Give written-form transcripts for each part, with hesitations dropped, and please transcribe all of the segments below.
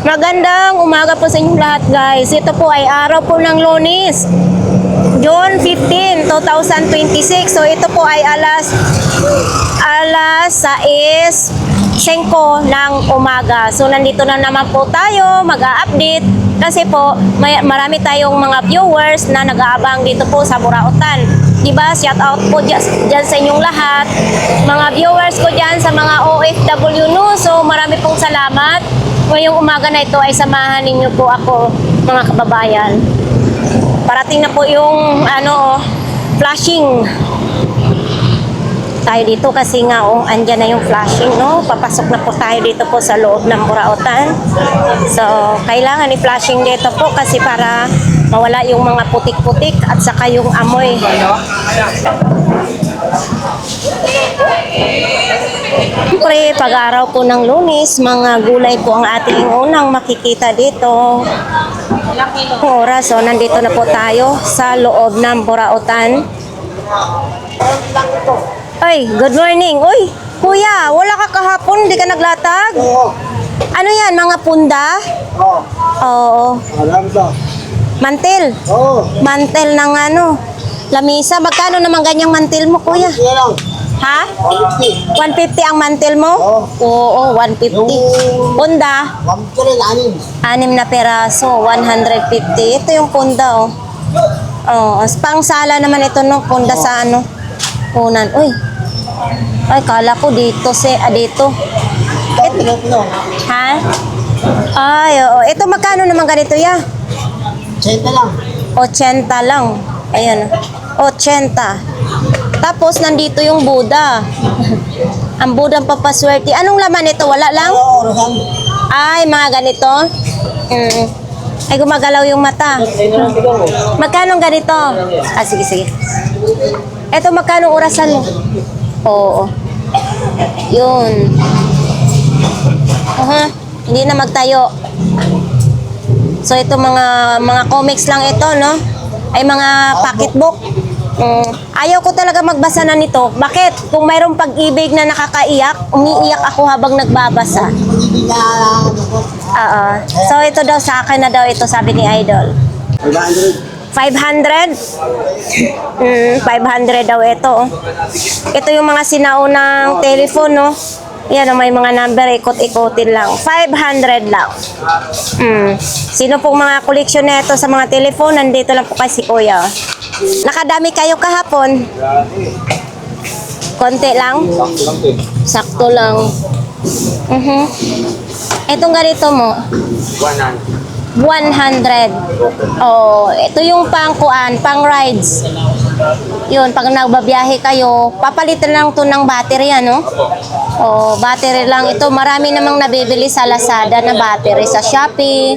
Magandang umaga po sa inyong lahat, guys. Ito po ay araw po ng Lunes, June 15, 2026. So ito po ay alas 6:05 ng umaga. So nandito na naman po tayo mag-a-update kasi po marami tayong mga viewers na nag-aabang dito po sa Burautan. Diba? Shout out po dyan sa inyong lahat. Mga viewers ko dyan sa mga OFW no. So marami pong salamat. Ngayong umaga na ito ay samahan ninyo po ako, mga kababayan. Parating na po yung flashing. Tayo dito kasi nga andyan na yung flashing, no? Papasok na po tayo dito po sa loob ng Burautan. So, kailangan i-flashing dito po kasi para mawala yung mga putik-putik at saka yung amoy. Siyempre, pag-araw po ng Lunes, mga gulay po ang ating unang makikita dito. Oras, so nandito na po tayo sa loob ng Burautan. Ay, good morning. Uy, kuya, wala ka kahapon, hindi ka naglatag? Oo. Ano yan, mga punda? Oo. Oo. Alam to. Mantil? Oo. Mantil ng lamisa. Magkano naman ganyang mantil mo, kuya? Sige lang. Ha? 150. 150 ang mantil mo? Oo. Oo, 150. Punda? 150. 6 na peraso, 150. Ito yung punda, oh. Oh, pang sala naman ito, no? Punda sa unan. Uy. Ay, kala ko dito dito. Ha? Ay, oo. Ito magkano naman ganito, ya? 80 lang. 80 lang. Ayan. 80. Tapos, nandito yung Buddha. Ang Buddha ang papaswerte. Anong laman ito? Wala lang? Oo, orasan. Ay, mga ganito. Ay, gumagalaw yung mata. Magkano ganito? Ah, sige, sige. Ito, magkano orasan mo? Oo. Yun. Hindi na magtayo. So, ito mga comics lang ito, no? Ay, mga pocketbook. Ayaw ko talaga magbasa na nito. Bakit? Kung mayroong pag-ibig na nakakaiyak, umiiyak ako habang nagbabasa. Hindi na Oo. So, ito daw sa akin na daw ito, sabi ni Idol. 500? 500 daw ito. Ito yung mga sinaunang telephone, no? Yan, may mga number, ikot-ikotin lang. 500 lang. Sino pong mga koleksyon na ito sa mga telephone? Nandito lang po kay si Kuya. Nakadami kayo kahapon? Konti lang? Sakto lang. Itong ganito mo? 100. Oh, ito yung pangkuan, pang rides. Yun, pag nagbabiyahe kayo, papalitan lang to ng battery, ano? Oh, battery lang ito. Marami namang nabibili sa Lazada na battery sa Shopee.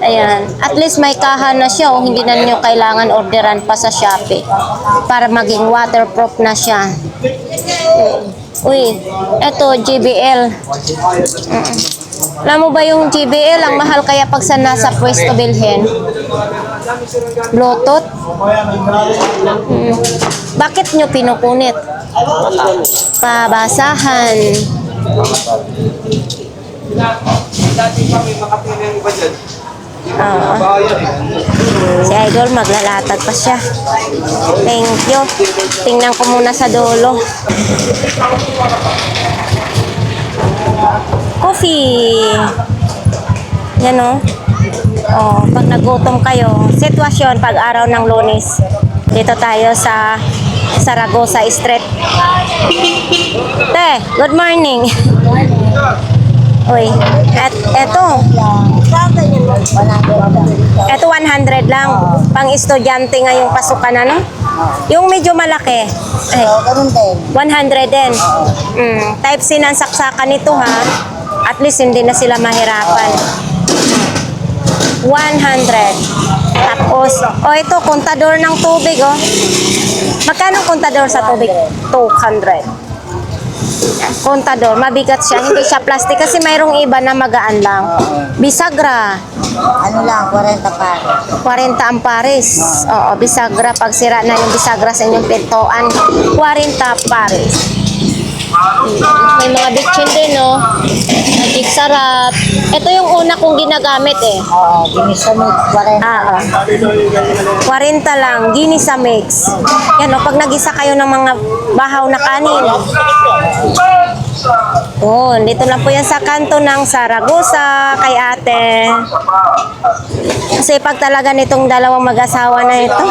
Ayan. At least may kahan na siya, hindi na niyo kailangan orderan pa sa Shopee para maging waterproof na siya. Uy, ito JBL. Alam mo ba yung JBL, ang mahal kaya pag sa nasa pwesto bilhin? Bluetooth? Bakit nyo pinupunit? Pabasahan. Si Idol maglalatag pa siya. Thank you. Tingnan ko muna sa dulo. Coffee. Yan o. Oh, pag nagutom kayo, sitwasyon pag araw ng Lunes. Dito tayo sa Saragosa Street. Te, good morning. Uy, eto 100 lang. Pang estudyante ngayong pasukan, ano? Yung medyo malaki. Ay, 100 din. Type C ng saksakan nito, ha? At least hindi na sila mahirapan. 100. Tapos, ito, kontador ng tubig, oh. Magkano kontador sa tubig? 200. Kontador, mabigat siya. Hindi siya plastic kasi mayroong iba na magaan lang. Bisagra. Ano lang, 40 pares. 40 ang pares. Oo, bisagra. Pag sira na yung bisagra sa inyong pintuan, 40 pares. May mga bitchin din, no? Magic sarap. Ito yung una kong ginagamit eh. Oo, ginisamit, 40. Ah, 40 lang, ginisa mix. Yan o, pag nagisa kayo ng mga bahaw na kanin. Oh, dito lang po yan sa kanto ng Saragosa kay ate. Kasi pag talaga nitong dalawang mag-asawa na ito.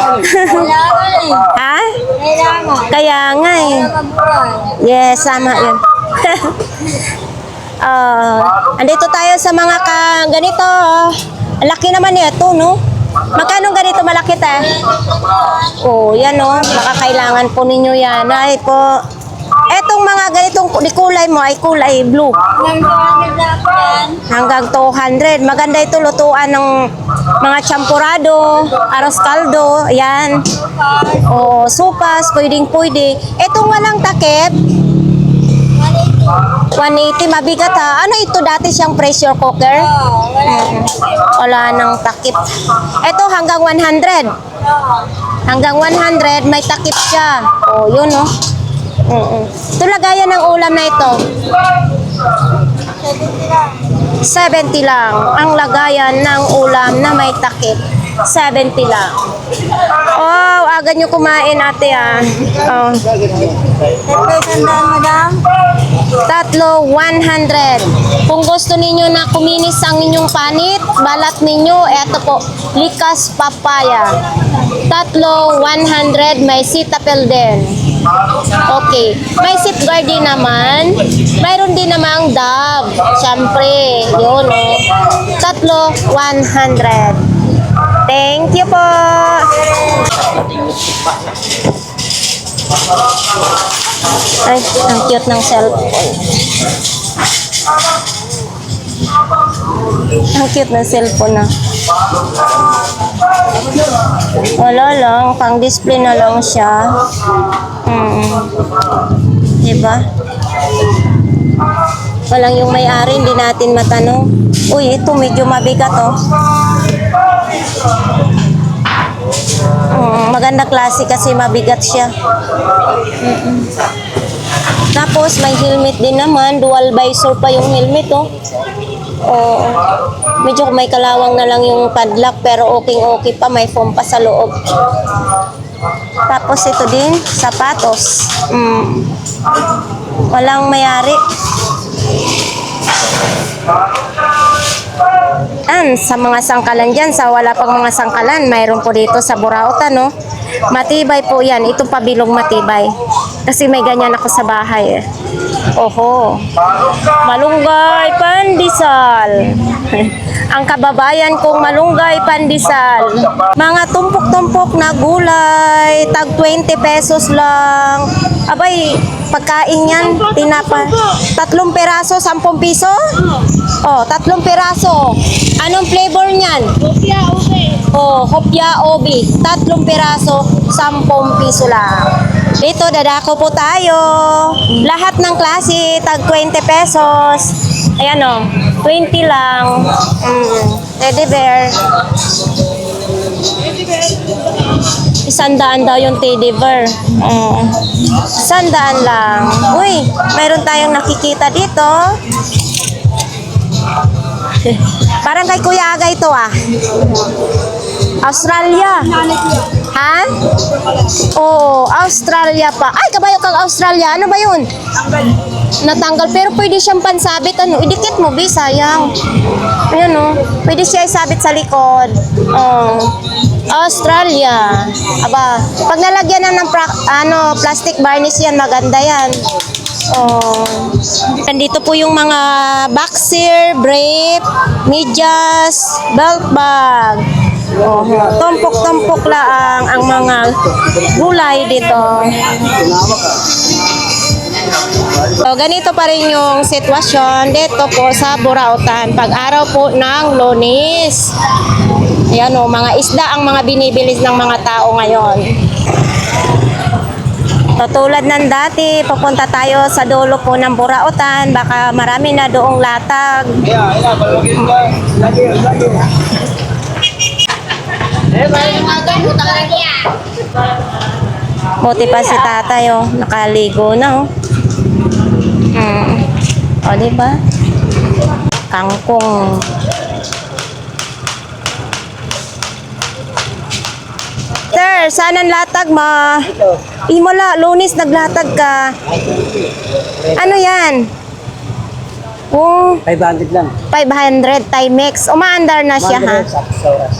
Ha? Kailangan. Kaya nga eh. Yes, sama yun. Andito tayo sa mga ganito. Ang laki naman nito, no? Magkano ganito malaki tayo? Oh, yan no. Baka kailangan po ninyo yan. Ay po. Etong mga ganitong kulay mo ay kulay blue. Hanggang 200. Maganda ito lutuan ng mga champurado, aros kaldo, ayan. O, sopas, pwedeng-pwede. Etong walang takip, 180, mabigat ha. Ano ito dati siyang pressure cooker? Wala nang takip. Ito hanggang 100. Hanggang 100, may takip siya. O, yun no. Ito lagayan ng ulam na ito. 70 lang ang lagayan ng ulam na may takip. 70 lang. Oh, aga nyo kumain ate ah. Oh. Tatlo, 100. Kung gusto ninyo na kuminis ang inyong panit, balat ninyo, eto po, likas papaya. Tatlo, 100, may sitapel din. Okay. May safeguard din naman. Mayroon din namang dab. Siyempre, yun o. Tatlo, 100. Thank you po. Ay, ang cute ng cellphone. Ang cute ng cellphone na. Wala lang, pang display na lang siya. Diba? Walang yung may-ari, hindi natin matanong. Uy, ito medyo mabigat oh. Maganda klase kasi mabigat siya. Tapos may helmet din naman, dual visor pa yung helmet oh. Oo. Medyo may kalawang na lang yung padlock pero okay pa, may foam pa sa loob. Tapos ito din, sapatos. Walang may-ari. Sa mga sangkalan dyan, sa wala pang mga sangkalan, mayroon po dito sa Burautan, no? Matibay po yan. Itong pabilong matibay. Kasi may ganyan ako sa bahay eh. Oho. Malunggay pandesal. Ang kababayan kong malunggay pandesal. Mga tumpok-tumpok na gulay. Tag 20 pesos lang. Abay, pagkain yan, tinapa. 3 peraso, 10 piso? Oh, 3 peraso. Anong flavor niyan? Hopya, okay. Oh, hopya obi. 3 peraso, 10 piso lang. Dito, dadako po tayo. Lahat ng klase, tag 20 pesos. Ayan o, 20 lang. Teddy bear. 100 daw yung teddy bear. 100 lang. Uy, mayroon tayong nakikita dito. Parang kay Kuya Aga ito ah. Australia. Ha? Oo, Australia pa. Ay, kabayo kang Australia. Ano ba yun? Natanggal. Pero pwede siyang pansabit. Ano? Idikit mo, Bi. Sayang. Ayan o. Pwede siya isabit sa likod. Oh. Australia. Aba, pag nalagyan na ng plastic varnish yan, maganda yan. Oh. Nandito po yung mga boxer, brief, medyas, belt bag. Oh, tumpok-tumpok lang ang mga gulay dito. So, ganito pa rin yung sitwasyon dito po sa Burautan. Pag-araw po ng Lunes. Ayan o, mga isda ang mga binibilis ng mga tao ngayon. So, tulad ng dati, pupunta tayo sa dulo po ng Burautan. Baka marami na doong latag. Buti pa si tatay, oh. Nakaligo na, oh. O, diba? Kangkong. Sir, saan ang latag mo? Imola, Lunis, naglatag ka. Ano yan? Oh, 500 lang. 500 Timex. Umaandar na siya, ha?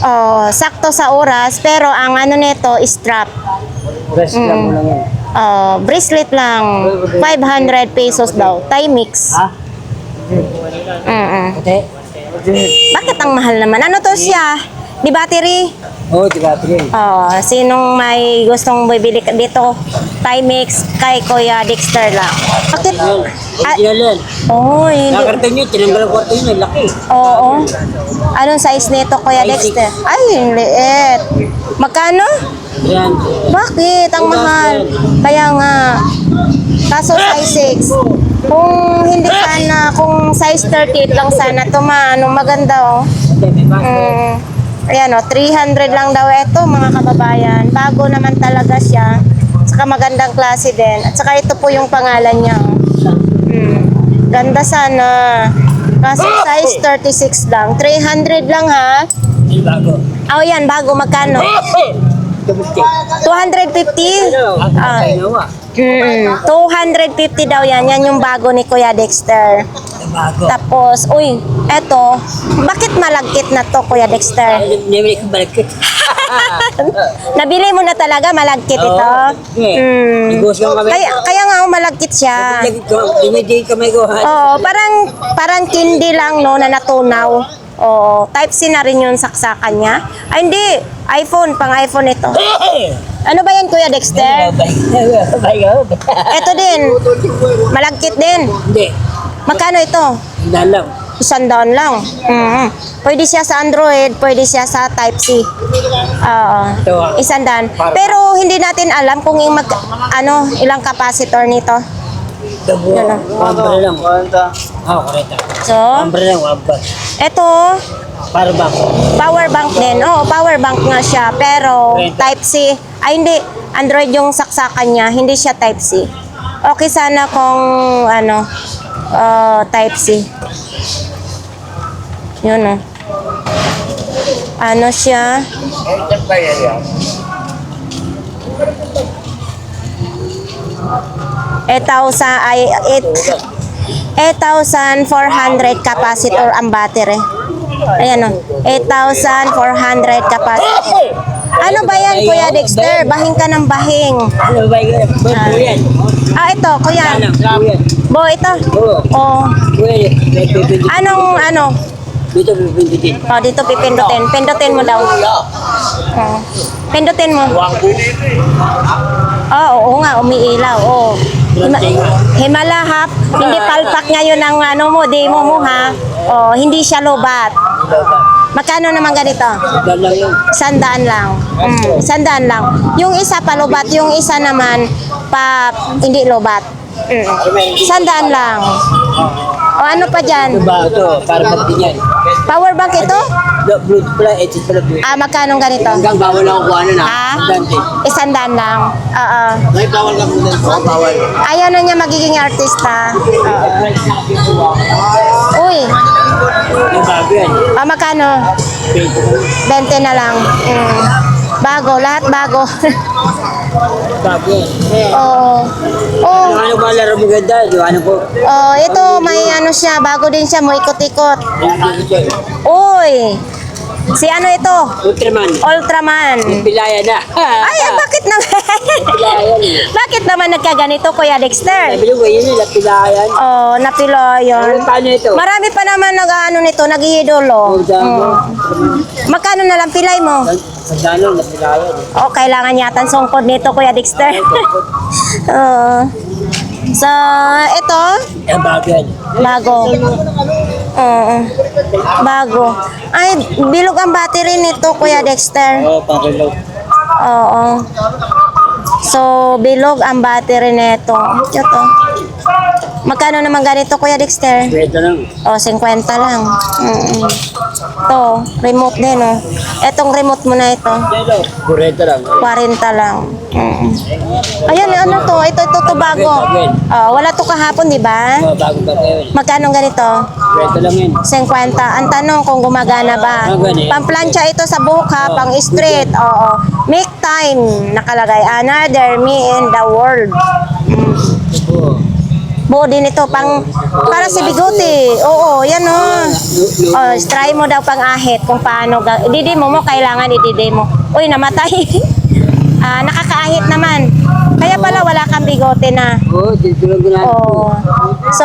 Oh, sakto sa oras, pero ang ano nito, strap. Rest lang mo lang yan. Oh, bracelet lang. 500 pesos daw. Timex. Ha? Mm-mm. Ate? Bakit ang mahal naman? Ano to siya? Di battery? Oo, diba? Ate. Oh, sinong may gustong bibili dito? Timex kay Kuya Dexter lang. Bakit? Original yan. Oh, hindi. Nakartan nyo, tinanggal ang kwarto nyo, laki. Oo. Anong size nito, Kuya Ay, Dexter? Ay, yung liit. Magkano? Yan. Bakit? Ang mahal. Kaya nga. Kaso size 6. Kung hindi sana, kung size 38 lang sana ito, maganda oh. Ate, may basket. Ayan o, 300 lang daw ito mga kababayan. Bago naman talaga siya. Saka magandang klase din. At saka ito po yung pangalan niya. Ganda sana. Kaso size 36 lang. 300 lang ha. Ay, bago. Oh yan, bago. Magkano? 250. Ah. 250 daw yan. Yan yung bago ni Kuya Dexter. Bago. Tapos, uy, eto. Bakit malagkit na to, Kuya Dexter? Nabili ko balakit. Nabili mo na talaga, malagkit ito. Negosyo kami. Kaya nga, malagkit siya. Lagi ko, dinidin kamay ko. Oo, parang kindi lang, no, na natunaw. Oo, Type-C na rin yung saksakan niya. Ay, hindi. iPhone, pang iPhone ito. Ano ba yan, Kuya Dexter? Ito din. Malagkit din. Hindi. Magkano ito? Dalang. 100 lang. Pwede siya sa Android, pwede siya sa Type-C. Oo. 100. Pero hindi natin alam kung ilang capacitor nito. Wambra lang. Ah, koreta. So, Wambra lang, wambra. ito, Para ba? power bank din. Oo, power bank nga siya. Pero Type-C, ay hindi, Android yung saksakan niya, hindi siya Type-C. Okay sana kung Type-C. Yun o. Ano siya? Ay 8,400 capacitor ang battery. Ayan o. 8,400 capacitor. Ano ba yan, Kuya Dexter? Bahing ka ng bahing. Ano ba yan? Yan. Ah, ito, Kuya. Yan. Bo, ito. Oo. Oh. Anong Dito pipindutin. Oh, dito pipindutin. Pindutin mo daw. Oh. Pindutin mo. Oh, oo nga, umiilaw. Oh. Himala hap. Hindi palpak ngayon ang demo mo ha. Oh, hindi siya lobat. Magkano naman ganito? Dalang yun. 100 lang. 100 lang. Yung isa pa lobat, yung isa naman hindi lobat. 100 lang. O ano pa dyan? Ito ba ito? Para magtinyan. Power bank ito? Bluetooth pala, edges pala Bluetooth. Ah, magkano ganito? Hanggang bawal ako kung ano na. Ha? Dante. 100 lang. Oo. May bawal ka muna. Oo, bawal. Ayaw na niya magiging artista. Uy, Yung bago yan. magkano? 20 na lang. Bago, lahat bago. Bago yan. Oo. Oh, Yung ano ba laro maganda? Yung ano po? oh, ito may siya, bago din siya, mo ikot-ikot. Uy, si ito? Ultraman. Ultraman. Pilaya na. Ay, bakit naman? Pilayan. Bakit naman nagkaganito, Kuya Dexter? Sabi ko, yun nila, pilayan. Oh, napilo yun. Paano ito? Marami pa naman nito, nag-iidolo. Magkano na lang pilay mo? Sandalo, na pilayan. Oh, kailangan yata ang sungkod nito, Kuya Dexter. So, ito, Yan, bago yan. bago. Oo. Bago. Ay, bilog ang battery nito, Kuya Dexter. Oo, pang-reload. Oo. So, bilog ang battery nito. Ito. Magkano naman ganito, Kuya Dexter? Pwede lang. O, 50 lang. Ito, remote din, oh. Etong remote mo na ito. Kureta lang. 40 lang. Ayan, ano to? Ito bago. Wala to kahapon, di ba? Bago ba kayo? Magkano ganito? Kureta lang yun. 50. Ang tanong kung gumagana ba? Pamplansya ito sa buhok ha, pang straight. Oo. Make time. Nakalagay, another me in the world. Buo din ito, para si Bigote. Oo, yan o. Try mo daw pang ahit kung paano. Ididi mo kailangan ididi mo. Uy, namatay. Nakakaahit naman. Kaya pala wala kang bigote na. Oo, dito lang ko na. Oo. So,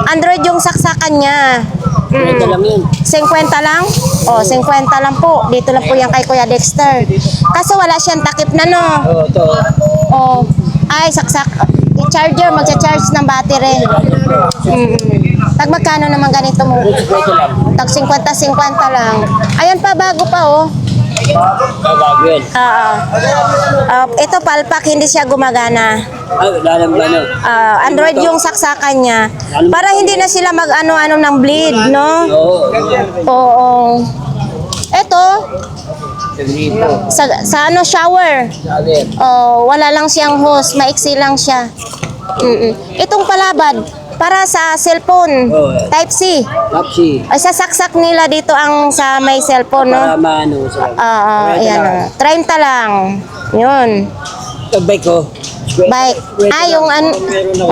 Android yung saksakan niya. Kureta lang yun. 50 lang? 50 lang po. Dito lang po yan kay Kuya Dexter. Kaso wala siyang takip na, no? Oo, ito. Ay, saksak. I-charger, magsa-charge ng battery. Tag magkano naman ganito mo? Kureta lang. Tag 50-50 lang. Ayan pa, bago pa, oh. Bago yun. Ito palpak, hindi siya gumagana. Ay, lalam ba no? Android yung saksakan niya. Para hindi na sila mag-ano-ano ng bleed, no? Oo. Oo. Ito, Dito. sa ano, shower. Sabi. Wala lang siyang hose, maiksi lang siya. Itong palabad, para sa cellphone, Type C. Tapsi. Ay, sasaksak nila dito ang sa may cellphone, no? Para maano sila. Ayan, 30 lang. Yun. Ito bike ko. Bike. Yung ano,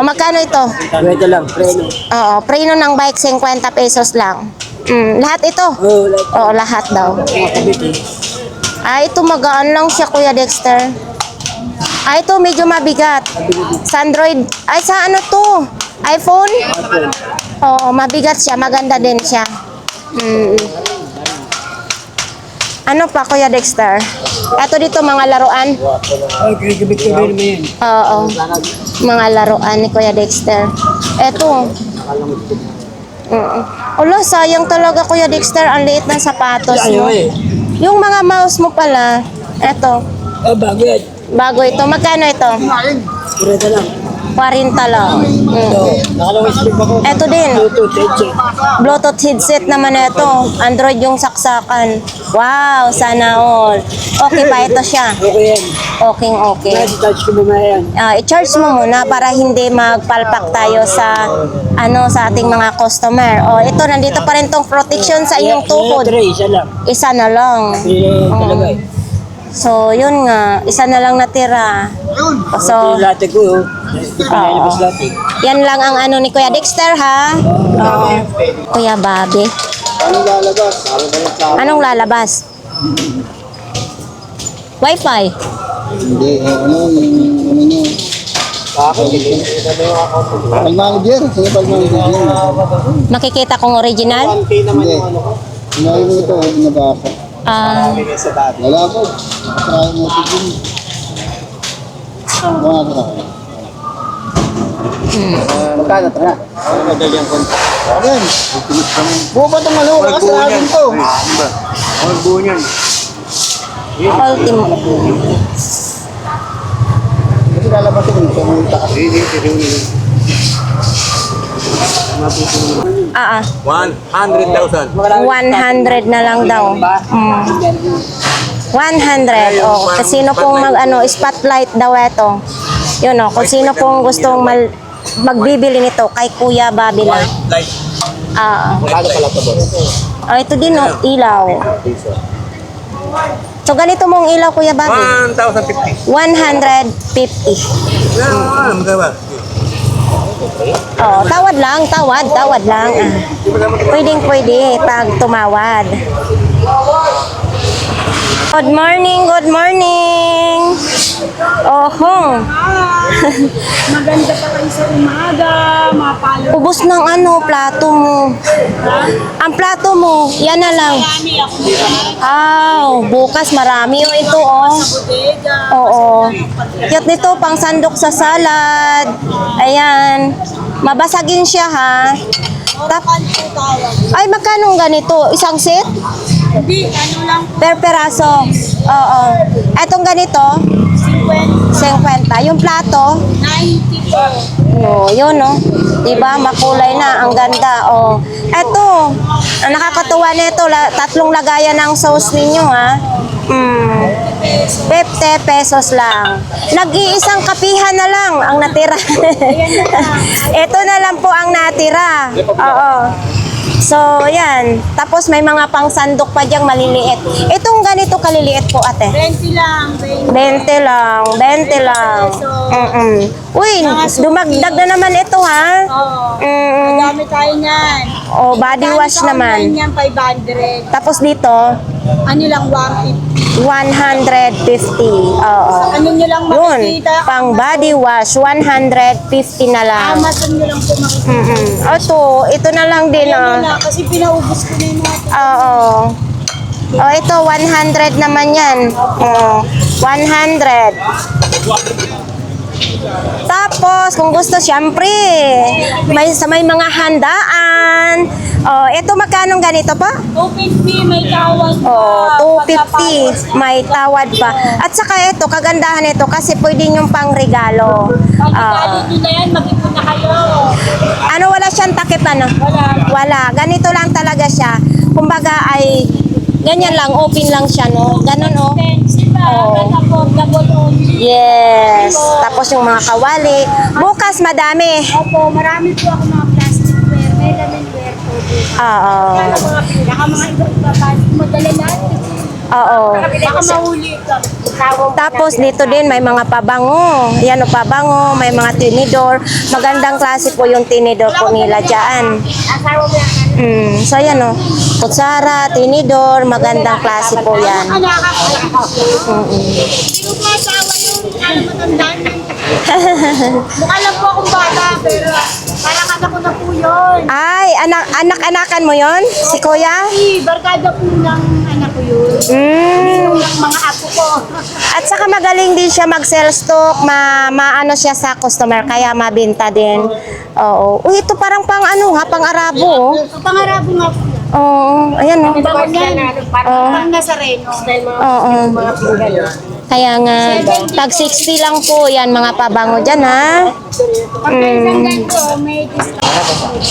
magkano ito? Kureta lang. Preno. Oo, preno ng bike, 50 pesos lang. Lahat ito? Oo, like. Oo, lahat daw. Ito magaan lang siya, Kuya Dexter. Ito medyo mabigat. Sa Android, sa ano to? iPhone? Oo, mabigat siya, maganda din siya. Ano pa, Kuya Dexter? Ito dito, mga laruan. Ay, kikibit ko rin mo yan. Oo, mga laruan ni Kuya Dexter. Ito. Ula, sayang talaga, Kuya Dexter. Ang liit ng sapatos mo. Yung mga mouse mo pala, eto, Bago yan. bago ito. Magkano ito? Kureta lang. 40 lang. Nakalawang strip ako. Eto din, Bluetooth headset. Bluetooth headset naman ito. Android yung saksakan. Wow, sana all. Okay pa ito siya. Okay yan. Okay. Touch ko mamaya yan. I-charge mo muna para hindi magpalpak tayo sa sa ating mga customer. Ito, nandito pa rin tong protection sa iyong tuhod. Isa lang. Isa na lang. Talaga eh. So, yun nga. Isa na lang natira. So, Latte ko. Pinalabas latte. yan lang ang ano ni Kuya Dexter, ha? Kuya Bobby. Anong lalabas? Anong lalabas? Wi-Fi. Hindi, ano nyo. Bakit? Pag-manager, sige pag-manager. Makikita kong original? Hindi. Inayin mo ito, nabasa. Wala po. Try mo ito din. Mga try. Magkano ito na? Madali ang konti. Ayan. Buo ba itong ano? Nakasarado ito. Ang buo niyan. Ultimo. Kasi lalabas ito. Sa mga taas. 100,000. 100 na lang daw. 100. Kung sino pong spotlight daw ito. Yun kung sino pong gustong magbibili nito kay Kuya Bobby lang. Like, Magkano pala ito, boss? Ito din ilaw. So ganito mong ilaw, Kuya Bobby. 1,050. 150. Magkaba. Tawad lang. Pwede pag tumawad. Good morning. Maganda pa kayo sa umaga, mapalo. Ubos ng plato mo. Ang plato mo, yan na lang. Marami ako Bukas marami ito, bodega. Oo. Cute nito, pang sandok sa salad. Ayan. Mabasagin siya, ha? Ay, magkano ganito? Isang set? Hindi, ano lang, Per peraso? Oo. Etong ganito? 50, 50. Yung plato? 90 po. Yun, Diba? Makulay na. Ang ganda, Eto, Ang nakakatuwa nito, tatlong lagayan ng sauce ninyo, ha? 50 pesos lang. Nag-iisang kapihan na lang ang natira. Ito na lang po ang natira. Oo. So, yan. Tapos may mga pangsandok pa diyang maliliit. Itong ganito kaliliit po, ate. 20 lang, 20. 20 lang. 20 lang. Uy, dumagdag na naman ito, ha? Oo. Mm. Madami tayo niyan. Oh, body wash naman. Yan, 500. Tapos dito, Ano lang, 150. 150. Oo. Ano nyo lang Yun, makikita? pang body wash, 150 na lang. Amazon nyo lang po makikita. Ito na lang din, Ayan na, kasi pinaubos ko na yung mga Oo. Oh, ito 100 naman 'yan. Oh, 100. Tapos, kung gusto, syempre, may mga handaan. Oh, ito magkano ganito pa? 250, may tawad pa. Oh, 250, may tawad pa. At saka ito, kagandahan nito kasi pwede yung pang regalo. Pagkakali nyo na yan, mag-ipon na kayo. Ano, wala siyang takip, ano? Wala. Ganito lang talaga siya. Kumbaga ay, ganyan lang, open lang siya, no? Ganon, oh. Expensive ba? But affordable only. Yes. Tapos yung mga kawali. Bukas, madami. Opo, marami po ako mga plasticware. May laminware po. Oo. Baka mga iba-iba pa. Madala natin. Oo. Baka mahuli ka. Tapos dito din may mga pabango. Yan o, pabango. May mga tinidor. Magandang klase po yung tinidor po nila dyan. Asawa mo yan. So yan o. Kutsara, tinidor. Magandang klase po yan. Anak ako. Hindi ko po asawa yun. Kaya matandaan yun. Mukha lang po akong bata, pero parang anak ko na po yun. Ay, anak-anakan mo yon si kuya? Barkada po ng anak ko yun. Mm. Yung mga apo ko. At saka magaling din siya mag-sell stock, maano siya sa customer, kaya mabenta din. Oo. Uy, ito parang pang ano ha, pang Arabo. So, pangarap nga po. Oo, ayan o. Bangon yan. Parang Nazareno. Oo. Kaya nga, tag 60 lang po yan, mga pabango dyan ha. Pagka isang ganito, may discount.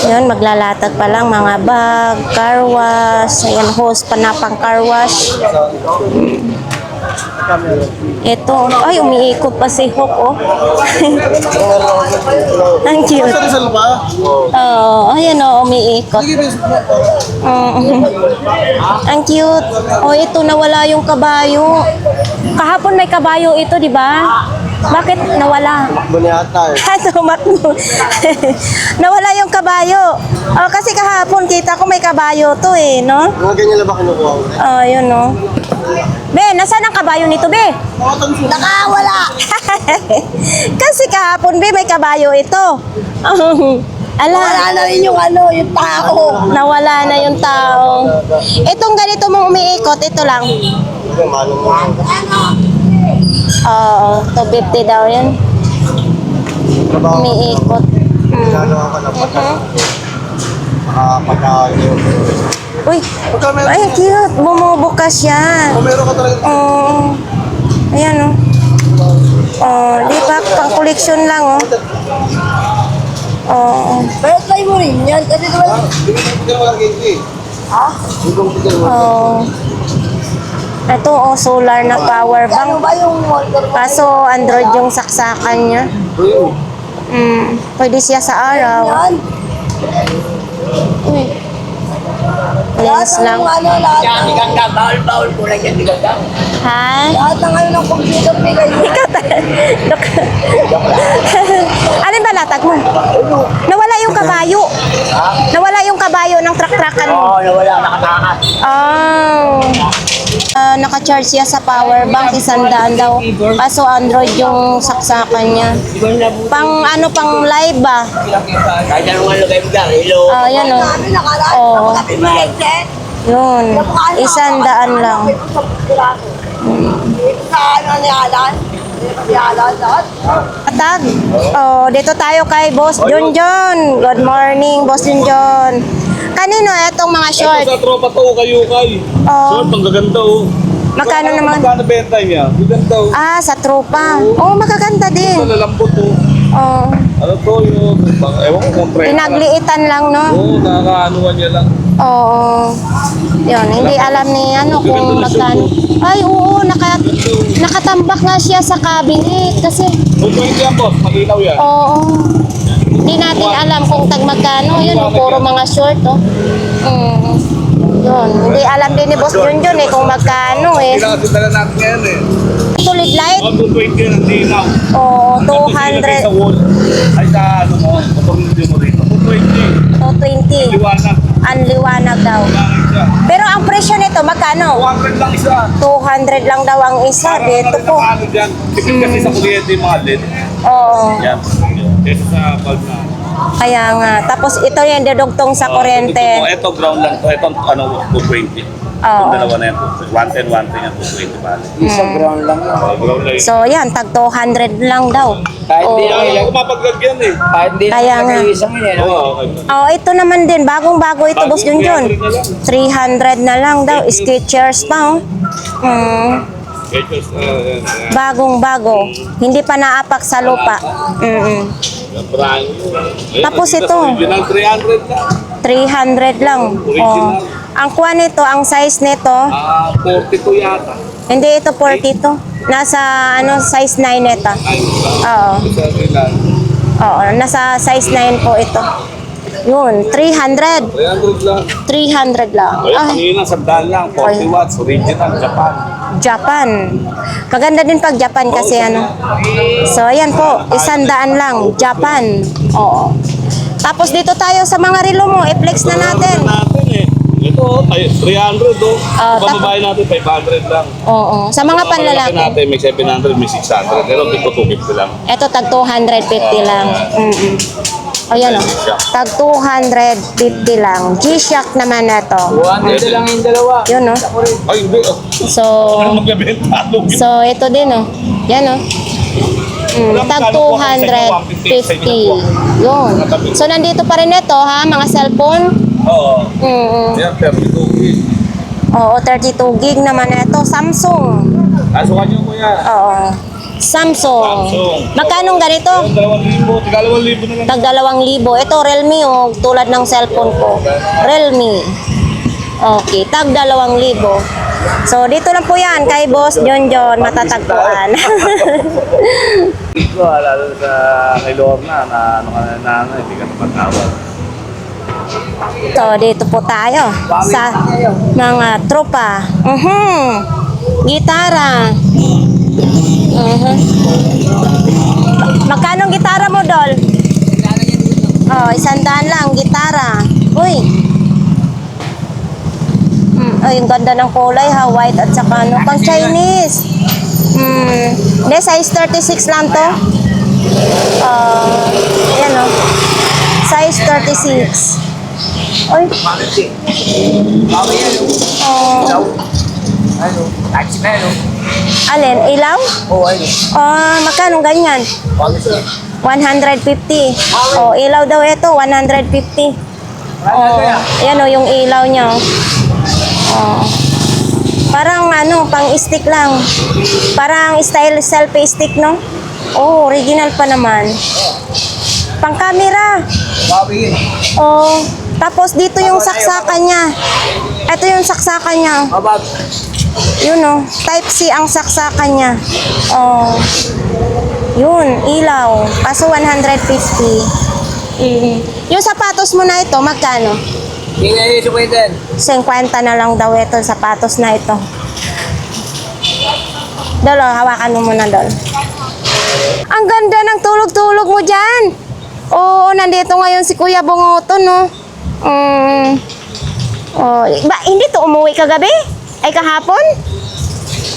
Yun, maglalatag pa lang mga bag, car wash, ayan, hose pa na pang car wash. Ito, ay, umiikot pa si Hook, oh. Ang cute. Oo, ayan o, umiikot. Ang cute. Oh, ito, nawala yung kabayo. Kahapon may kabayo ito, di ba? Bakit nawala? Takbo niya ata eh. Tumakbo. Nawala yung kabayo. Oh, kasi kahapon kita ko may kabayo to eh, no? Mga ganyan lang ba kinukuha ko? Oh, yun no. Be, nasaan ang kabayo nito, Be? Nakawala! Kasi kahapon, Be, may kabayo ito. Ala, na rin yung yung tao. nawala na yung tao. Itong ganito mong umiikot, ito lang. Hindi, manong mo. Oo, 250 daw yan. Umiikot. Gano'n ka na pata. Makapagkaan yun. Uy, ay, cute. Bumubukas siya. Meron ka talaga. Oo. Ayan, oh. Oh, di ba? Pang collection lang, oh. Oo. Pero try mo rin yan. Kasi diba, Hindi mo lang gate eh. Oh. Ito, oh, solar na power bank. ba yung motor mo? Kaso, Android yung saksakan niya. Pwede siya sa araw. Yan. Uy. Lens lang. Lahat ng Bawal po lang yan, diganda. Ha? lahat ng ng computer may kayo. Alin ba latag mo? Nawala yung kabayo. Nawala yung kabayo ng truck-truckan mo. Oo, nawala, nakatakas. Oh. Naka-charge siya sa power bank, 100 daw. Kaso Android yung saksakan niya. Pang ano, pang live ba? Kahit anong ano kayo dyan, hello. Yan o. Ano nakaraan? Oo. Kapit mo headset? Yun. 100 lang. Sa ano ni Alan? Ni Alan lahat? Atag. Oh, dito tayo kay Boss Junjun. Good morning, Boss Junjun. Kanino itong mga short? Ito sa tropa to, kayo-kay. Oh. Short, ang gaganda oh. Magkano naman? Magkano benta niya? Gaganda oh. Ah, sa tropa. Oh, magaganda din. Malalambot oh. Oh, Ano to yun? Ewan ko kung pre. pinagliitan lang, no? Oo, nakakaanuan niya lang. Oo. Yun, hindi alam ni ano kung magkano. Ay, oo, nakatambak nga siya sa cabinet kasi, 220 yan, boss. Mag-ilaw yan. oo. Hindi natin alam kung tag magkano. Yun, puro mga short, oh. Yun, hindi alam din ni Boss Junjun eh kung magkano eh. Hindi na kasi dala natin ngayon eh. Tulid light? 220 yan ang dinaw. Oo, Ilagay sa 200. wall. Ay sa ano mo, motorino mo rito. 220. 220. Liwanag. Ang liwanag daw. Liwanag siya. Pero ang presyo nito, magkano? 200 lang isa. 200 lang daw ang isa. Para Dito na rin po. nakano dyan. Tipid kasi sa kuryente yung mga LED. Oo. Yan. Kesa sa bulb na. Kaya nga. Tapos ito yung dudugtong sa kuryente. Ito ground lang to. Ito ano, 220. Oo. Itong dalawa na yan. 110 yan. 220 pa. Isang ground lang yan. Ground lang yun. So yan, tag 200 lang daw. Kahit Oo. di Kaya lang mapaglagyan eh. Kahit di Kaya nga. isang yun, Oo, okay. Oh, ito naman din. Bagong-bago ito, Boss Junjun. 300 na lang daw. Skechers pa, oh. Skechers, yan. Bagong-bago. Hindi pa naapak sa lupa. Brand new. Ayun, Tapos Adidas ito. Original 300 lang. 300 lang. Oh. Ang kuha nito, ang size nito, 42 yata. hindi ito 42. Nasa ano size 9 ito. Ay, Oo. isa nila. Oo, nasa size 9 po ito. Yun, 300. 300 lang. 300 lang. Ayun, Ah, kanina, sandaan lang. 40 watts, original, Japan. Japan. Maganda din pag Japan kasi ano. So, ayan po, 100 lang. Japan. Oo. Tapos dito tayo sa mga relo mo. I-flex na natin. Natin eh. Ito, ay, 300 oh. Ah, Pababae natin, 500 lang. Oo. Sa mga Malalaki panlalaki. natin, may 700, may 600. Pero dito 250 lang. Ito, tag 250 lang. Ayan o. Tag 250 lang. G-Shock naman na to. 200 lang yung dalawa. Yun o. Ay, hindi. So, Ano magbebenta? so ito din o. Yan o. Tag 250. Yun. So, nandito pa rin ito ha, mga cellphone. Oo. Mm-mm. Yan, 32 gig. Oo, 32 gig naman ito. Samsung. Kasukan nyo mo yan. Oo. Samsung. Samsung. Magkano ganito? 2,000. Tiga 2,000 na lang. Tag 2,000. Ito, Realme oh, tulad ng cellphone ko. Realme. Okay, tag 2,000. So, dito lang po yan kay Boss Junjun, matatagpuan. Dito, lalo sa kay Lorna, na ano ka na, hindi ka napatawag. So, dito po tayo sa mga tropa. Gitara. Magkano ang gitara mo, Dol? Oh, 100 lang, gitara. Uy. Ay, ang ganda ng kulay ha, white at saka ano, pang Chinese. Hindi, size 36 lang to. Ayan o. Size 36. Ay. Alin? Ilaw? Magkano ganyan? 150. Oh, ilaw daw ito, 150. Ayan o, yung ilaw niya. Parang ano, pang stick lang. Parang style selfie stick, no? Oh, original pa naman. Pang camera. Oh, tapos dito yung saksakan niya. Ito yung saksakan niya. Yun oh, type C ang saksakan niya. Oh. Yun, ilaw. Kaso 150. Yung sapatos mo na ito, magkano? 50 na lang daw ito, sapatos na ito. Dolo, hawakan mo muna, Dol. Ang ganda ng tulog-tulog mo dyan. Oo, nandito ngayon si Kuya Bungoton, no? Hindi to umuwi kagabi? Ay, kahapon?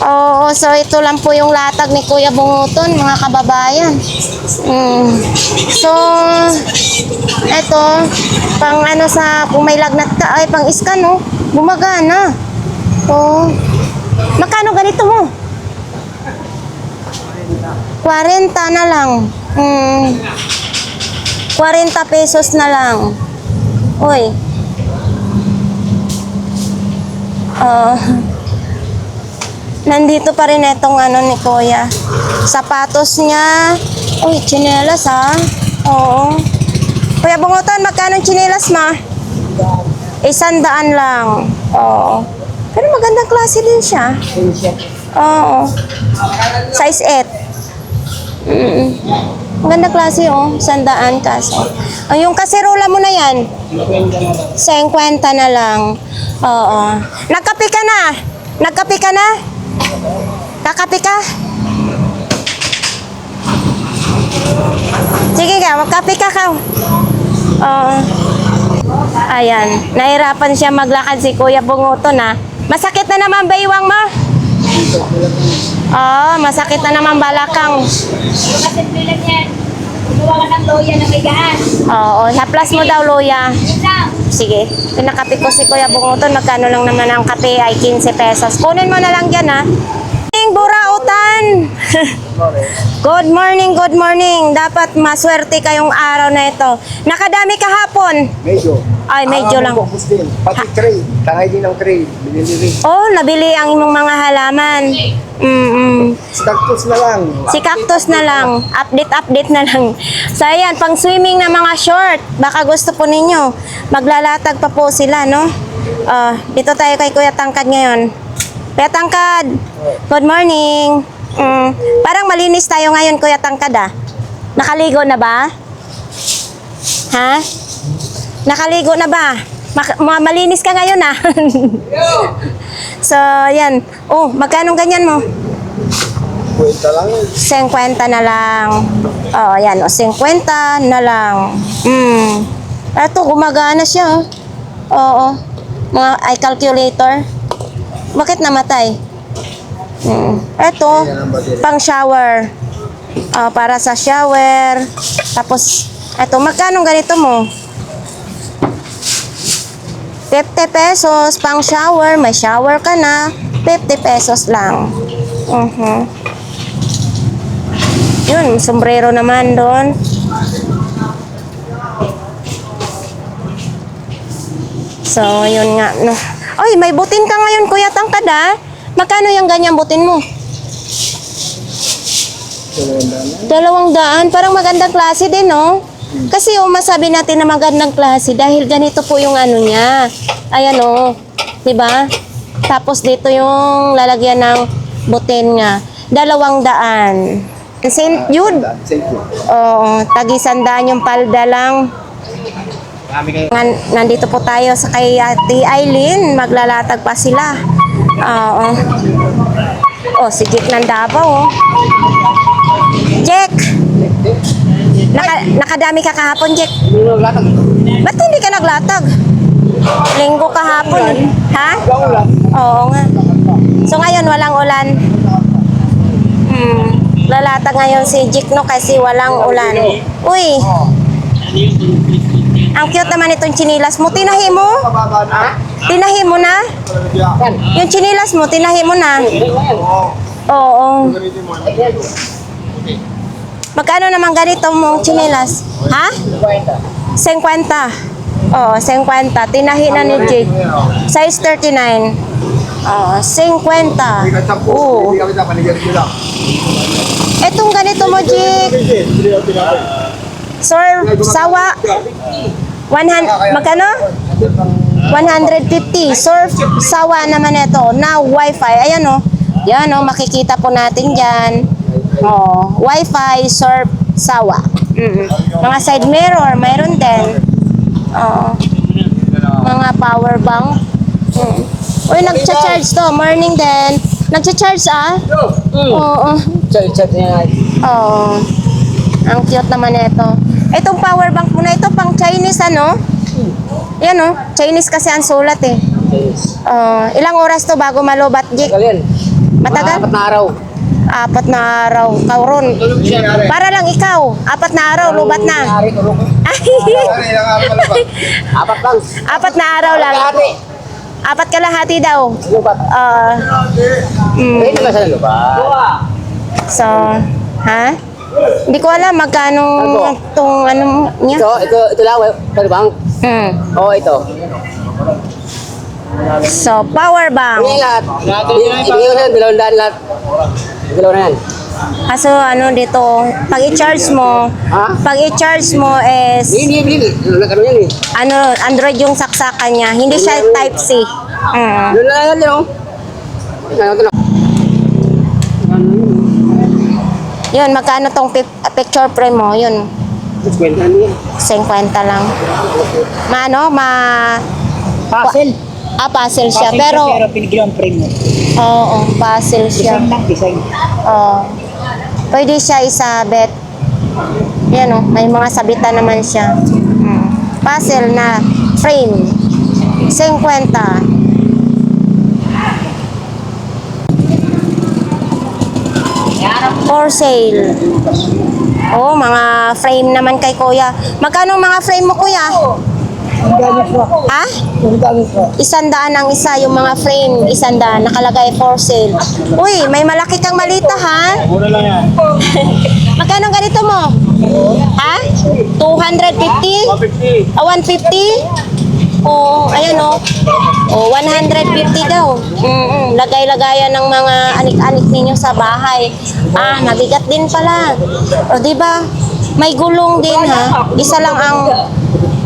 Oo, so ito lang po yung latag ni Kuya Bungoton, mga kababayan. So, ito, pang ano sa, kung may lagnat ka, ay pang iskan, no? Gumagana. Oh. Magkano ganito mo? 40 na lang. 40 pesos na lang. Uy. Nandito pa rin itong ano ni Kuya. Sapatos niya, Uy, tsinelas ha? Oo. Kuya Bungutan, magkano ang tsinelas ma? 100 lang. Oo. Pero magandang klase din siya. Oo. Size 8. Magandang klase oh. 100 kaso. Oh, yung kaserola mo na yan? 50 na lang. Oo. Nagkape ka na? Nagkape ka na? Kakape ka? Sige ka, magkape ka ka. Oo. Ayan, nahirapan siya maglakad si Kuya Bunguton ha. Masakit na naman ba iwang mo? Oo, masakit na naman balakang. Kasi lang yan. Gumawa ka ng loya na may gaan. Oo, haplas mo daw luya. Yun lang. Sige, pinakape ko si Kuya Bunguton. Magkano lang naman ang kape ay 15 pesos. Kunin mo na lang dyan ha. Burautan! Good morning, good morning. Dapat maswerte kayong araw na ito. Nakadami kahapon. Medyo. Ay, medyo lang. Focus din. Pati trade. Tangay din ng trade. Binili rin. Oh, nabili ang imong mga halaman. Cactus na lang. Si Cactus na lang. Update na lang. So, ayan, pang swimming na mga short. Baka gusto po ninyo. Maglalatag pa po sila, no? Dito tayo kay Kuya Tangkad ngayon. Kuya Tangkad, good morning. Parang malinis tayo ngayon, Kuya Tangkad, ah. Nakaligo na ba? Ha? Nakaligo na ba? Malinis ka ngayon, ah. So, yan. Oh, magkano ganyan mo? Kwenta lang yun. 50 na lang. Oh, yan. O, 50 na lang. Ito, gumagana siya. Oo. Mga eye calculator. Bakit namatay? Ito, pang shower. Para sa shower. Tapos, ito, magkano ganito mo? 50 pesos, pang shower. May shower ka na. 50 pesos lang. Yun, sombrero naman doon. So, yun nga. No. Ay, may butin ka ngayon, Kuya Tangkad, ha? Magkano yung ganyang butin mo? 200. Parang magandang klase din, no? Kasi masabi natin na magandang klase dahil ganito po yung ano niya. Ayan, oh. Diba? Tapos dito yung lalagyan ng butin nga. 200. St. Jude? Thank you. Oo, tagi-100 yung palda lang. Nandito po tayo sa kay Ate Aileen. Maglalatag pa sila. Oo. Oh, si Jack ng Davao. Oh. Jack! Nakadami ka kahapon, Jack. Ba't hindi ka naglatag? Linggo kahapon. Ha? Oo nga. So ngayon, walang ulan. Lalatag ngayon si Jack, no, kasi walang ulan. Uy! Ang cute naman itong chinilas mo. Tinahi mo? Tinahi mo na? Yung chinilas mo, tinahi mo na? Oo. Magkano naman ganito mong chinilas? Ha? 50. Oo, 50. Tinahi na ni Jake. Size 39. Oo, 50. Oo. Etong ganito mo, Jake. Sir, sawa. 100, magkano? 150. Surf, sawa naman ito. Now, Wi-Fi. Ayan o. Yan o, makikita po natin dyan. Oh, Wi-Fi, surf, sawa. Mga side mirror, mayroon din. Oh. Mga power bank. Uy, nagcha-charge to. Morning din. Nagcha-charge, ah? Oo. Chat niya. Oo. Ang cute naman ito. Itong power bank mo na ito, pang Chinese, ano? Yan, oh. Chinese kasi ang sulat, eh. Ilang oras to bago malubat, Jake? Kalian. Matagal? 4 na araw. 4 na araw. Kauron. Para lang ikaw. 4 na araw, lubat na. Ay! 4 lang. 4 na araw lang. Kalahati. 4 kalahati daw. Lubat. Pwede ba sa lubat? So, ha? Hindi ko alam magkano itong ano niya. Ito lang. Pwede bang? Oo, ito. So, power bank. Hindi lahat. Ibigay ko sa'yo, 200 lahat. 2 na yan. Kaso ano dito, pag i-charge mo, Ha? pag i-charge mo is Hindi. Ano yan eh. ano, Android yung saksakan niya. Hindi siya type C. Doon na yan yun. Ano? Yun, magkano tong picture frame mo? Yun, Kwenta niya. 50 lang. Puzzle. Puzzle siya. Pero, pinigil ang frame mo. oo, puzzle siya. lang, design. Oo. Pwede siya isabit. Yan o, may mga sabitan naman siya. Puzzle na frame. 50. For sale. Oh, mga frame naman kay kuya. Magkano ang mga frame mo, kuya? Ang gamit mo. Ha? Ang gamit mo. 100 ang isa, yung mga frame, 100, nakalagay for sale. Uy, may malaki kang malita, ha? Mura lang yan. Magkano ang ganito mo? Ha? 250? 150. 150? Oo, ayan o. Oh, 150 daw. Lagay-lagayan ng mga anik-anik ninyo sa bahay. Ah, mabigat din pala. O, di ba? May gulong din, ha? Isa lang ang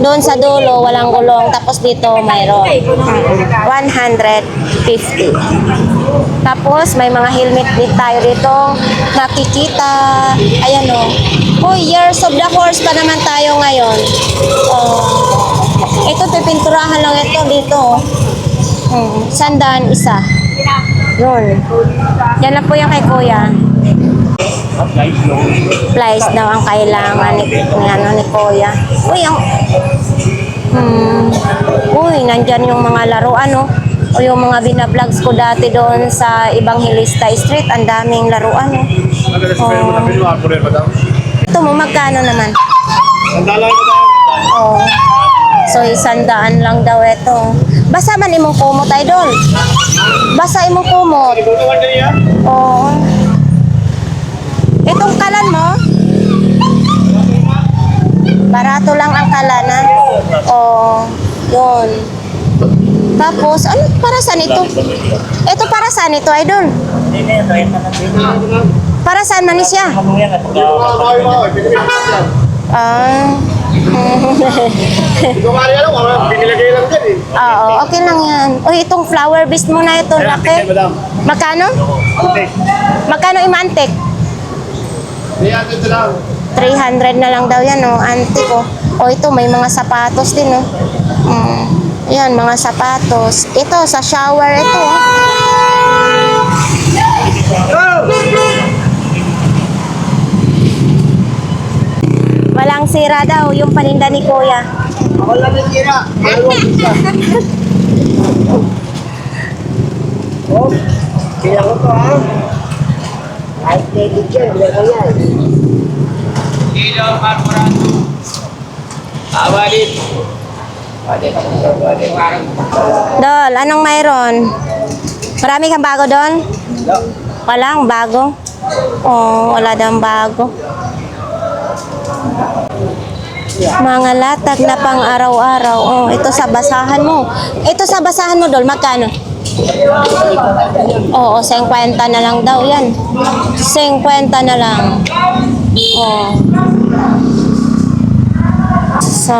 doon sa dulo, walang gulong. Tapos dito, mayroon. 150. Tapos, may mga helmet din tayo dito. Nakikita. Ayan o. Uy, Years of the Horse pa naman tayo ngayon. Oh. Ito, pipinturahan lang ito dito. 100 isa. Yun. Yan lang po yung kay kuya. Flies daw ang kailangan ni kuya. Uy, uy, nandyan yung mga laruan, no? O yung mga binablogs ko dati doon sa Evangelista Street. Ang daming laruan, no? Ito mo, magkano naman? Sandala ko daw. Oh. So, 100 lang daw ito. Basa man imong kumot, idol. Basa imong kumot. Igutuan din yan. Oo. Itong kalan mo? Barato lang ang kalanan. Oo. Yun. Tapos, ano para saan ito? Ito para saan ito, idol? Para saan man siya? Ah. Kumari ano, pinilagay lang dyan eh. Oo, okay lang yan. Uy, itong flower beast mo na ito, laki. Magkano? Magkano imantek? 300 lang. 300 na lang daw yan, no? Antique, oh. O, ito, may mga sapatos din, no? Yan, mga sapatos. Ito, sa shower, ito, Walang sira daw, yung paninda ni kuya. Ako lang ang tira. Oh, kaya ko to ha. Ay, credit yan. Bilang ko yan. Dol, anong mayroon? Marami kang bago doon? Walang bago? Oh, wala daw bago. Mga latag na pang araw-araw. Oh, ito sa basahan mo. Ito sa basahan mo, Dol, magkano? Oo, 50 na lang daw yan. 50 na lang. Oh. So,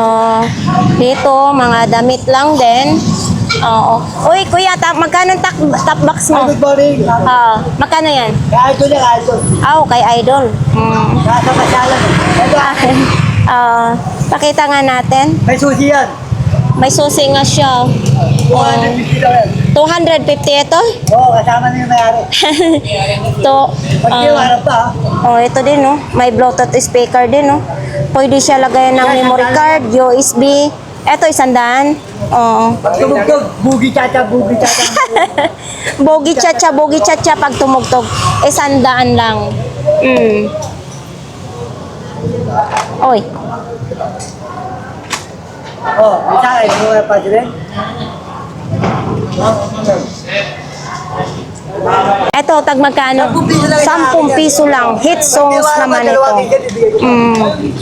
dito, mga damit lang din. Oo. Uy, kuya, magkano top box mo? Good morning. Magkano yan? Kaya ito na, kaya ito. Kay Idol. Nasa masalan. Pakita nga natin. May susi yan. May susi nga siya. 250 daw yan. 250 ito? Oo, kasama na yung mayari. Pag-iwarap pa ha. Ito din, no? May Bluetooth speaker din, no? Pwede siya lagayan ng memory card, USB. Ito, 100. Oo. Pag tumugtog, bugi chacha, bugi chacha. Bogi chacha pag tumugtog. 100 lang. Oy. Oh, isa kayo, mga pa sila. Eto, tag magkano? 10 piso lang. Hit songs naman ito.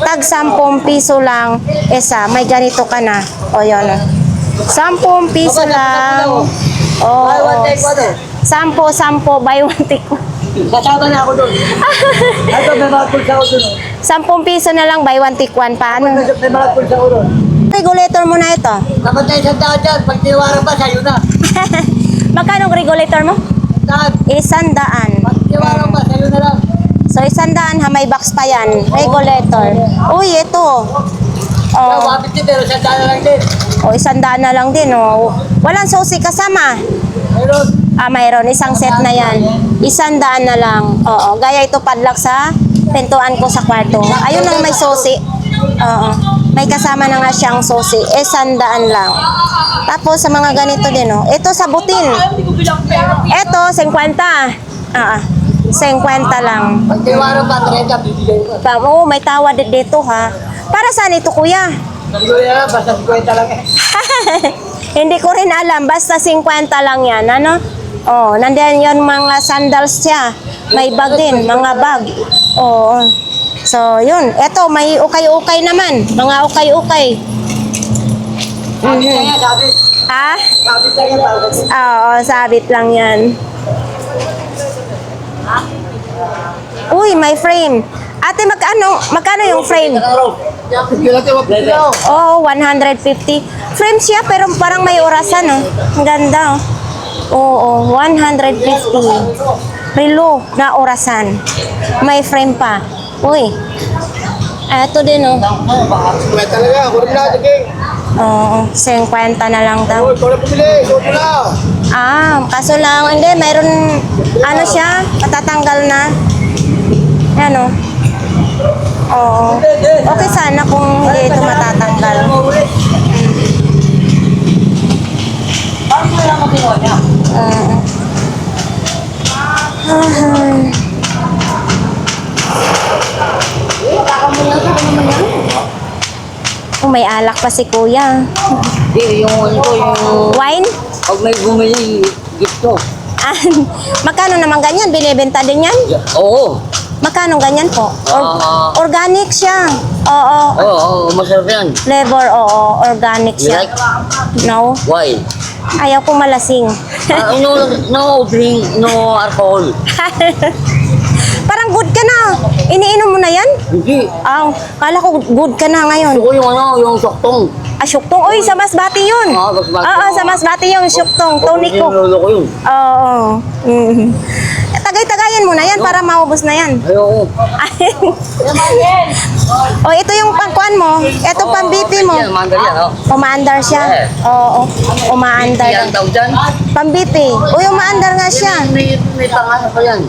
Tag 10 piso lang. Isa, may ganito ka na. O, yun. 10 piso lang. O, 10, buy one take one. Kasama na ako doon. Ito, may mga pulsa ako doon. 10 piso na lang, buy one take one. Paano? May mga pulsa ako doon. Regulator mo na ito. Dapat tayo sa daan dyan. Pag tiwara pa, sa'yo na. Magkano ang regulator mo? Daan. 100. Pag tiwara pa, sa'yo na lang. So, 100 ha, may box pa yan. Regulator. Uy, ito. Kaya Oh, 150 pero sa daan lang din. oh 100 na lang din, oh. Walang susi kasama. Meron. Mayroon. Isang set na yan. 100 na lang. Oo. Gaya ito padlock sa pintuan ko sa kwarto. Ayun ang may susi. Oo. May kasama na nga siyang susi. 100 lang. Tapos sa mga ganito din, oh. Ito sa butin. Ito, 50. 50 lang. Pag tiwara pa, 30, bibigay ko. Oo, may tawad dito, ha. Para saan ito, kuya? Bibigay na lang, basta 50 lang eh. Hindi ko rin alam. Basta 50 lang yan. Ano? Oh, nandiyan yung mga sandals siya. May bag din, mga bag. Oo. So, yun. Eto, may ukay-ukay naman. Mga ukay-ukay. Kaya sabit. Ha? Sabit lang yan. Oo, sabit lang yan. Uy, may frame. Ate, magkano yung frame? Bigyan natin, mapigil. Oh, 150. Frame siya, pero parang may orasan, oh. Ang ganda, oh. Oo, 150. Relo na orasan. May frame pa. Uy. Eto din, oh. May talaga, kunin natin, King. Oo, 50 na lang daw. Ikaw na pumili, ikaw na. Kaso lang, hindi, mayroon, ano siya, patatanggal na. Yan, oh. Oo. Okay sana kung hindi ito matatanggal. Paano mo lang makinuha niya? Oh, may alak pa si kuya. Hindi, yung ano ko, yung... Wine? Pag may bumili, gift ko. Magkano naman ganyan? Binibenta din yan? Oo. Magkano ganyan po? Ah. Organic siya. Oo. Oo, masarap yan. Flavor, oo. Organic You siya. like? No? Why? Ayaw ko malasing. No drink, no alcohol. Parang good ka na. Iniinom mo na yan? Hindi. Kala ko good ka na ngayon. Gusto ko yung ano, yung soktong. Syuktong. Uy, sa Masbate yun. Masbate. Oo, sa Masbate yung syuktong. Tonic ko. Yung lolo ko yun. Oo. Tagay-tagayan mo na yan para maubos na yan. Ayoko. O, ito yung pangkuan mo. Ito pang BP mo. Yan, mandal yan, oh. Umaandar siya. Oo. Umaandar. Yan daw dyan. Pang BP. Uy, umaandar nga siya. May pangalan pa yan.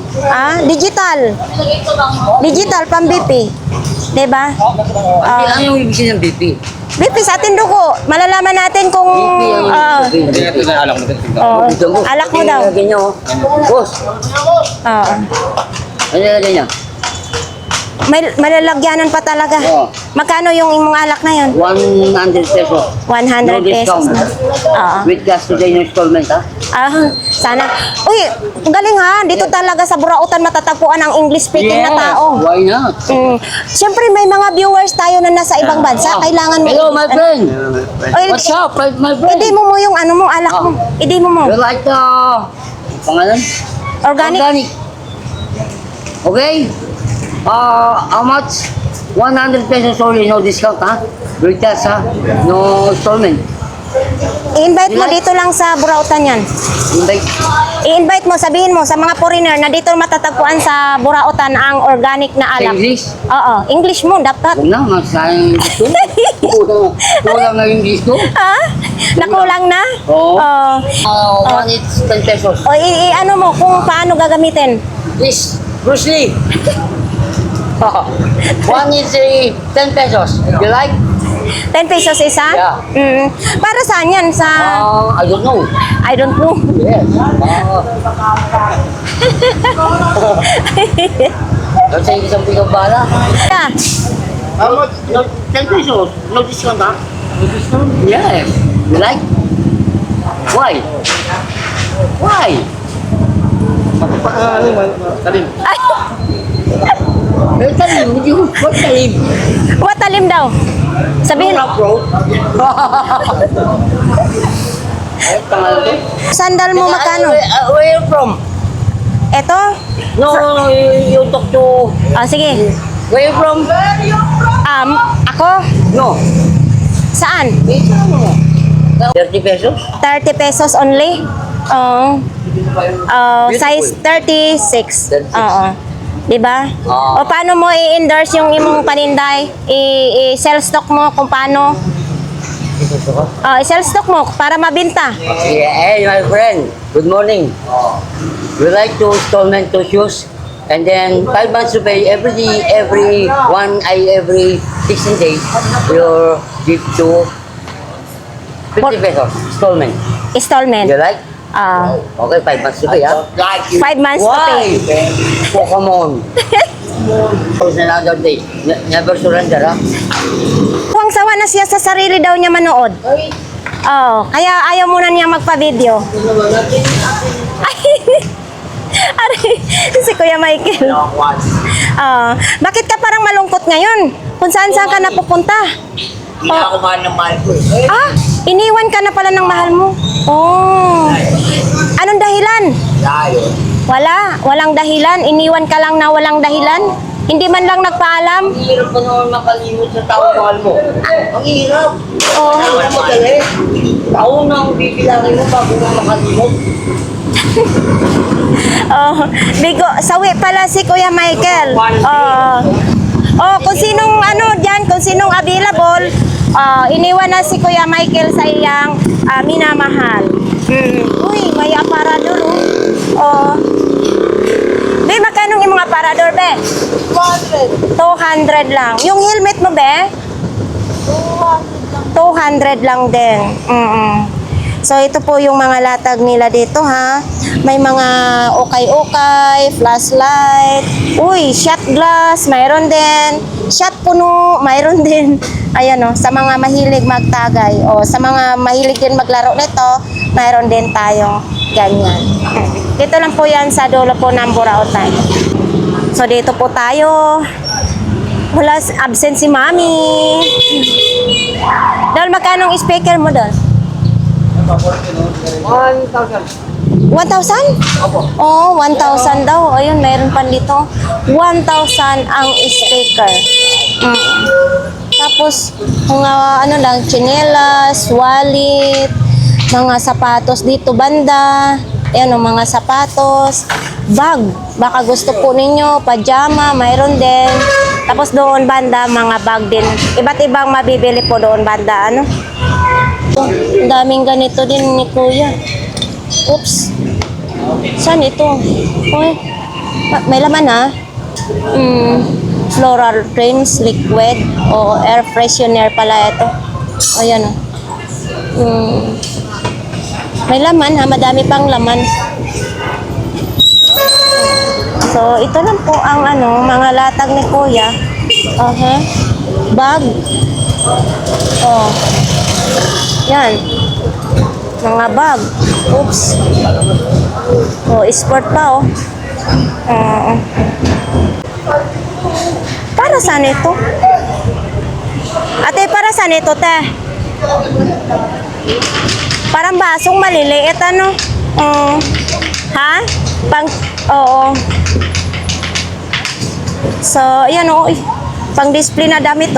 Digital. Digital, pang BP. Diba? Ano yung ibig sabihin ng BP? BP sa atin dugo. Malalaman natin kung... BP yung ibig sabihin. Oo. Ito mo. Alak mo daw. Ganyan, oh. Boss, Oo. ano yung ganyan? May malalagyanan pa talaga. Oo. Magkano yung imong alak na yun? 100 pesos. 100 No pesos discount. na. Oo. With gas today no installment, ha? Sana. Uy, galing ha. Dito talaga sa Burautan matatagpuan ang English speaking na tao. Why not? Siyempre may mga viewers tayo na nasa ibang bansa. Kailangan mo. Hello, my friend. Oy, What's up, my friend? Idi mo yung ano mo, alak mo. Idi mo mo. You like the... Pangalan? Organic. Organic. Okay? How much? 100 pesos only, no discount, ha? With gas, ha? No installment. I-invite mo dito lang sa Burautan yan. Invite. I-invite mo, sabihin mo sa mga foreigner na dito matatagpuan sa Burautan ang organic na alak. English? Oo, English mo dapat. Huwag na, masayang gusto. Kulang na yung gusto. Nakulang na? Oo. Oo. One is 10 pesos. O ano mo kung paano gagamitin? This, Bruce Lee. One is 10 pesos. You like? 10 pesos isa? Yeah. Para saan yan? Sa... I don't know. I don't know. Yes. Let's say isang pigaw bala. Yeah. How much? 10 pesos. No discount, ha? No discount? Yes. You like? Why? Why? Talim. Eh, talim. Hindi ko. What talim? What talim daw? Sabihin, Rock road. Ay, pangalan to? sandal mo magkano? Where you from? Ito, No, you talk to... Oh, sige. Where you from? Ako? No. Saan? Ito mo. 30 pesos? 30 pesos only? Oo. Size 36. 36. Oo. Diba? O paano mo i-endorse yung imong paninday? I-sell stock mo kung paano? I-sell stock mo para mabinta. Okay, hey my friend, good morning. We like to installment to shoes and then 5 months to pay every 16 days we'll give to 50 pesos installment. Installment. You like? Okay, 5 months to pay, ha? 5 months to pay. Why? Oh, come on. Close another day. Never surrender, ha? Huwag sawa na siya sa sarili daw niya manood. Kaya ayaw muna niya magpa-video. Ay, aray, si Kuya Michael. Bakit ka parang malungkot ngayon? Kung saan-saan ka napupunta? Hindi ako mahal ng mahal ko, eh. Iniwan ka na pala ng mahal mo. Anong dahilan? Walang dahilan. Iniwan ka lang na walang dahilan. Hindi man lang nagpaalam. Ang hirap pa naman makalimot sa tao mahal mo. Ang hirap. Oo. Ang madali. Tao na ang bibilangin mo bago mo makalimot. Bigo, sawi pala si Kuya Michael. Kung sinong kung sinong available, iniwan na si Kuya Michael sa iyang minamahal. Uy, may aparador, Be, magkano yung mga aparador, be? 200 lang. Yung helmet mo, be? 200 lang din. So, ito po yung mga latag nila dito, ha? May mga ukay-ukay, flashlight. Uy, shot glass, mayroon din. Shot puno, mayroon din. Ayan, sa mga mahilig magtagay. Sa mga mahilig din maglaro nito, mayroon din tayong ganyan. Dito lang po yan sa dulo po ng Burautan. So, dito po tayo. Wala, absent si Mami. Dahil magkano ang speaker mo doon? 1,000? 1,000 daw. Ayun, mayroon pa dito. 1,000 ang speaker. Tapos, mga tsinelas, wallet, mga sapatos dito banda. Ayan, mga sapatos. Bag. Baka gusto po ninyo, pajama, mayroon din. Tapos doon banda, mga bag din. Iba't ibang mabibili po doon banda. Ang daming ganito din ni Kuya. Oops. Saan ito? Uy, may laman, ha? Floral creams, liquid, o air freshener pala ito. Ayan, may laman, ha? Madami pang laman. So, ito lang po ang mga latag ni Kuya. Bag. Yan. Mga bag. Oops. Sport pa, Para saan ito? Ate, para saan ito, te? Parang basong maliliit, ha? Oo. So, ayan, pang display na damit,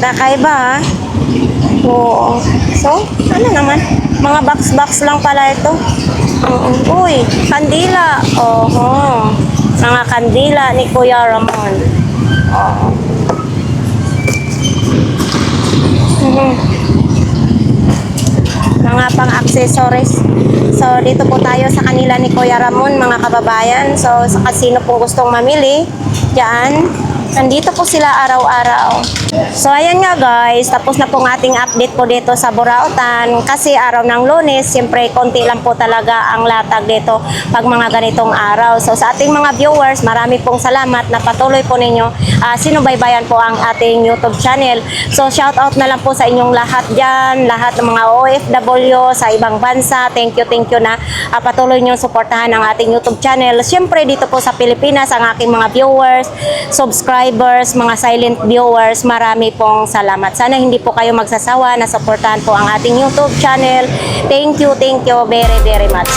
kakaiba, ha? Oo. So, naman? Mga box lang pala ito. Uy, kandila. Mga kandila ni Kuya Ramon. Mga pang-accessories. So, dito po tayo sa kanila ni Kuya Ramon, mga kababayan. So, sa kasino pong gustong mamili, dyan, nandito po sila araw-araw. So, ayan nga guys, tapos na pong ating update po dito sa Burautan. Kasi araw ng Lunes, siyempre, konti lang po talaga ang latag dito pag mga ganitong araw. So, sa ating mga viewers, marami pong salamat na patuloy po ninyo sinubaybayan po ang ating YouTube channel. So, shout out na lang po sa inyong lahat dyan, lahat ng mga OFW sa ibang bansa. Thank you na patuloy nyo suportahan ang ating YouTube channel. Siyempre, dito po sa Pilipinas, ang aking mga viewers, subscribers, mga silent viewers, marami pong salamat. Sana hindi po kayo magsasawa na suportahan po ang ating YouTube channel. Thank you very much.